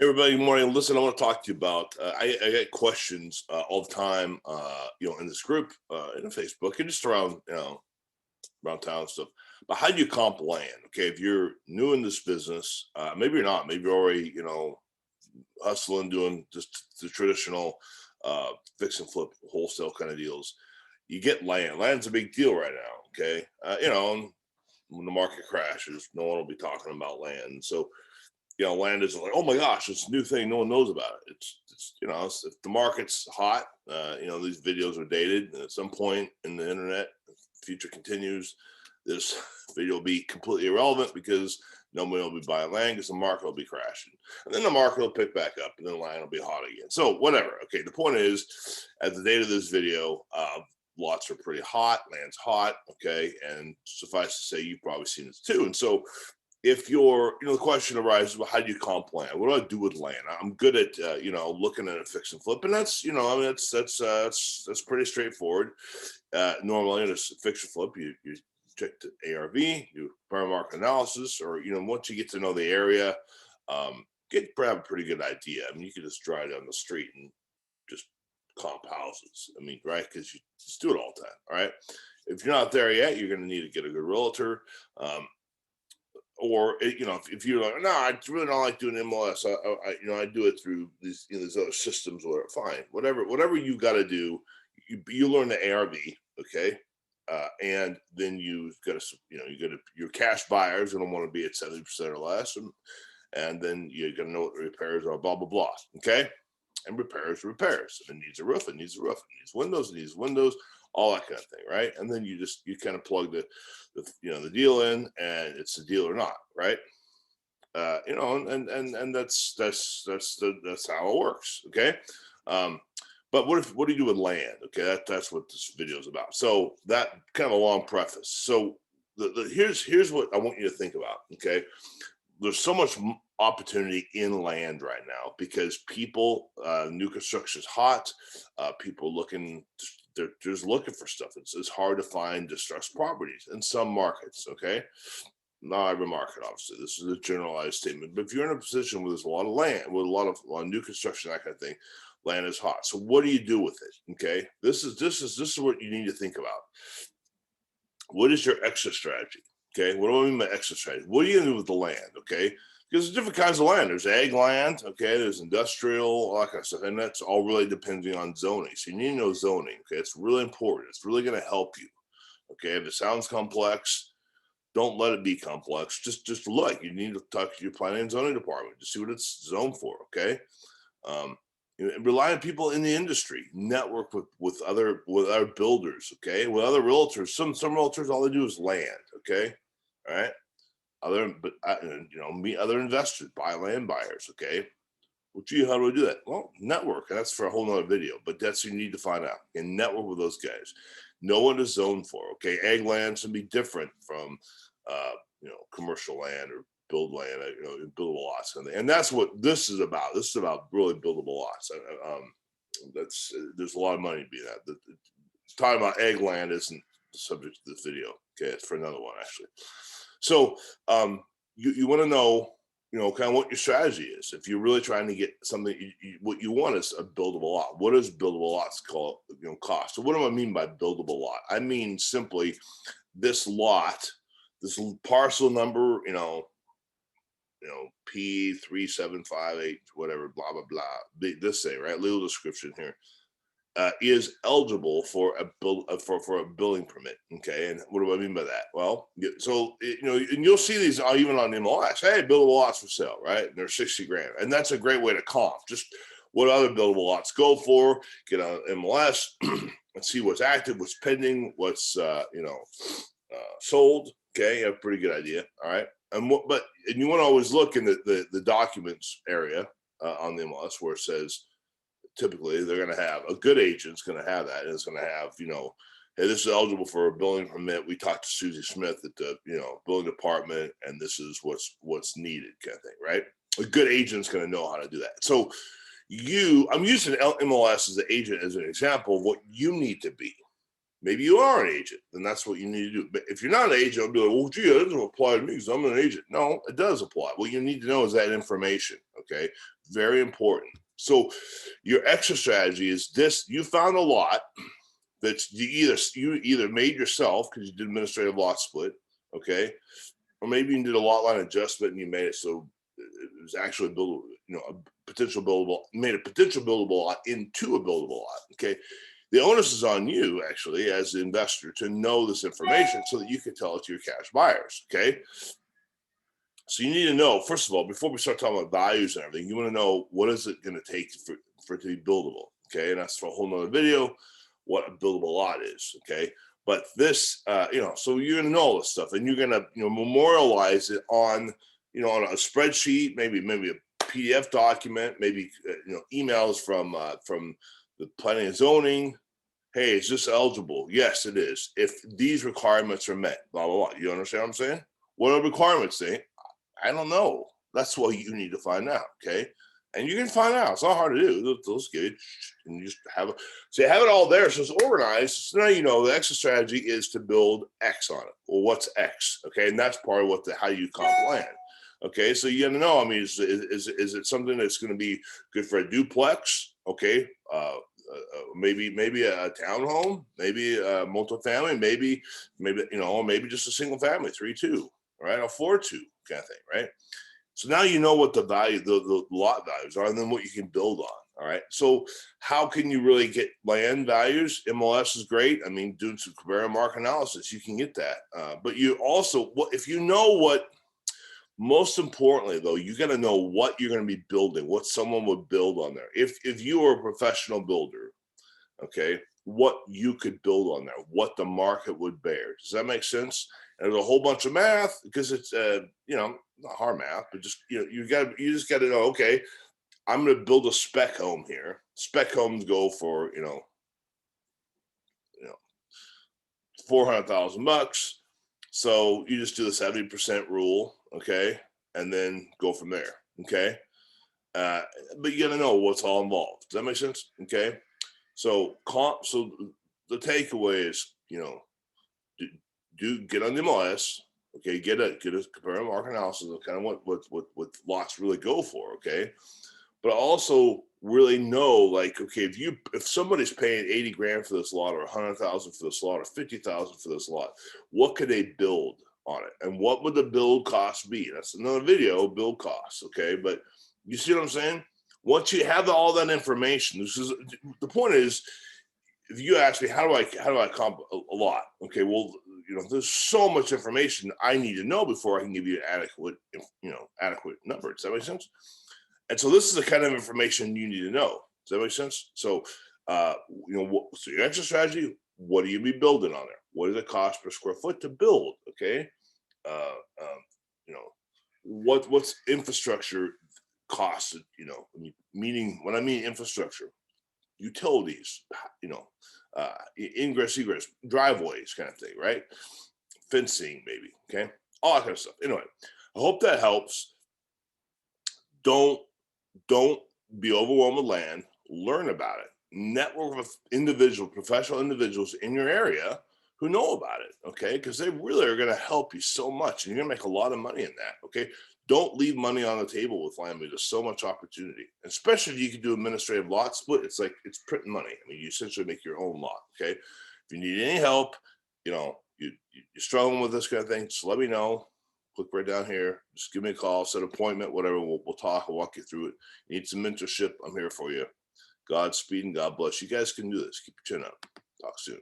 Everybody, good morning. Listen, I want to talk to you about. I get questions all the time, in this group, in Facebook, and just around, around town and stuff. But how do you comp land? Okay, if you're new in this business, maybe you're not. Maybe you're already, hustling, doing just the traditional fix and flip wholesale kind of deals. You get land. Land's a big deal right now. Okay, when the market crashes, no one will be talking about land. So land is like, oh my gosh, it's a new thing. No one knows about it. If the market's hot, these videos are dated. And at some point in the internet, if the future continues, this video will be completely irrelevant because nobody will be buying land because the market will be crashing. And then the market will pick back up and then land will be hot again. So whatever. Okay. The point is, at the date of this video, lots are pretty hot, land's hot. Okay. And suffice to say, you've probably seen this too. And so if the question arises, well, how do you comp land? What do I do with land? I'm good at, looking at a fix and flip, and that's pretty straightforward. Normally in a fix and flip, you check the ARV, you fair market analysis, or, once you get to know the area, get have a pretty good idea. I mean, you can just drive down the street and just comp houses. I mean, right? Because you just do it all the time. All right. If you're not there yet, you're going to need to get a good realtor. Or if you're like, no, I really don't like doing MLS. I do it through these other systems. Or fine, whatever you got to do, you learn the ARV, okay, and then you got to your cash buyers going to want to be at 70% or less, and then you got to know what the repairs are, blah blah blah, okay, and repairs. If it needs a roof, it needs a roof. It needs windows, all that kind of thing, right? And then you kind of plug the deal in, and it's a deal or not, right? And that's how it works, okay. But what do you do with land? Okay, that's what this video is about. So that kind of a long preface. So here's what I want you to think about. Okay, there's so much opportunity in land right now because people, new construction is hot. People they're just looking for stuff. It's hard to find distressed properties in some markets. Okay, not every market, obviously. This is a generalized statement. But if you're in a position where there's a lot of land, with a lot of new construction, that kind of thing, land is hot. So what do you do with it? Okay, this is what you need to think about. What is your exit strategy? Okay, what do I mean by exit strategy? What are you gonna do with the land? Okay, because there's different kinds of land. There's ag land, okay, there's industrial, all that kind of stuff, and that's all really depending on zoning. So you need to know zoning, okay? It's really important. It's really gonna help you. Okay, if it sounds complex, don't let it be complex. Just look. You need to talk to your planning and zoning department to see what it's zoned for, okay? Rely on people in the industry, network with other builders, okay, with other realtors. Some realtors, all they do is land, okay, all right. Meet other investors, buy land buyers, okay. Well, gee, how do I do that? Well, network, and that's for a whole nother video, but that's what you need to find out and network with those guys. Know what is zoned for, okay. Ag land should be different from commercial land or build land, buildable lots, and that's what this is about. This is about really buildable lots. There's a lot of money to be that. Talking about ag land isn't the subject of this video. Okay, it's for another one actually. So you want to know, kind of what your strategy is. If you're really trying to get something, what you want is a buildable lot. What does buildable lots cost? So what do I mean by buildable lot? I mean simply this lot, this parcel number, P3758, whatever, blah blah blah. This say, right, legal description here, is eligible for a building permit. Okay, and what do I mean by that? Well, so and you'll see these even on MLS. Hey, buildable lots for sale, right? And they're 60 grand, and that's a great way to comp just what other buildable lots go for. Get on MLS and see what's active, what's pending, what's sold. Okay, you have a pretty good idea. All right. And you want to always look in the documents area on the MLS where it says typically they're going to have a good agent's going to have that, and it's going to have hey, this is eligible for a building permit. We talked to Susie Smith at the building department, and this is what's needed, kind of thing, right? A good agent's going to know how to do that. So I'm using MLS as an agent as an example of what you need to be. Maybe you are an agent, then that's what you need to do. But if you're not an agent, I'll be like, well, gee, that doesn't apply to me because I'm an agent. No, it does apply. What you need to know is that information, Okay, very important. So your exit strategy is this: you found a lot that you either made yourself because you did administrative lot split, okay, or maybe you did a lot line adjustment and you made it so it was actually buildable, a potential buildable, made a potential buildable lot into a buildable lot. Okay. The onus is on you, actually, as the investor, to know this information so that you can tell it to your cash buyers. Okay. So you need to know, first of all, before we start talking about values and everything, you want to know what is it going to take for it to be buildable. Okay. And that's for a whole nother video, what a buildable lot is. Okay. But this, so you're going to know all this stuff and you're going to, memorialize it on, on a spreadsheet, maybe a PDF document, maybe, emails from the planning and zoning. Hey, is this eligible? Yes, it is. If these requirements are met, blah, blah, blah. You understand what I'm saying? What are the requirements, say? I don't know. That's what you need to find out. Okay. And you can find out. It's not hard to do. They'll just get it. And you just have it. So you have it all there. So it's organized. So now the exit strategy is to build X on it. Well, what's X? Okay. And that's part of how you comp land. Okay. So you got to know, is it something that's going to be good for a duplex? Okay. Maybe a townhome, maybe a multifamily, maybe just a single family, 3-2, right? A 4-2 kind of thing, right? So now you know what the value, the lot values are, and then what you can build on. All right. So how can you really get land values? MLS is great. Doing some comparative market analysis, you can get that. But you also, if you know what, most importantly though, you got to know what you're going to be building, what someone would build on there. If you were a professional builder, okay, what you could build on there, what the market would bear. Does that make sense? And there's a whole bunch of math because it's not hard math, but just you just got to know, okay, I'm going to build a spec home here. Spec homes go for $400,000. So you just do the 70% rule, okay, and then go from there, okay. But you got to know what's all involved. Does that make sense? Okay. So the takeaway is, do get on the MLS, okay, get a comparative market analysis of kind of what lots really go for, okay, but also really know, like, okay, if somebody's paying 80 grand for this lot, or 100,000 for this lot, or 50,000 for this lot, what could they build on it, and what would the build cost be? That's another video, build costs, okay, but you see what I'm saying? Once you have all that information, the point is, if you ask me, how do I comp a lot? Okay, well, there's so much information I need to know before I can give you an adequate number. Does that make sense? And so this is the kind of information you need to know. Does that make sense? So, so your exit strategy, what do you be building on there? What does it cost per square foot to build? Okay, what's infrastructure costs? Meaning when I mean infrastructure, utilities, ingress, egress, driveways, kind of thing, right? Fencing, maybe, okay, all that kind of stuff. Anyway, I hope that helps. Don't be overwhelmed with land. Learn about it. Network with professional individuals in your area who know about it, okay? Because they really are going to help you so much, and you're going to make a lot of money in that, okay? Don't leave money on the table with land. There's so much opportunity, especially if you can do administrative lot split. It's like it's printing money. You essentially make your own lot, okay? If you need any help, you're struggling with this kind of thing, just let me know. Click right down here. Just give me a call, set an appointment, whatever. We'll talk. I'll walk you through it. You need some mentorship? I'm here for you. Godspeed and God bless. You guys can do this. Keep your chin up. Talk soon.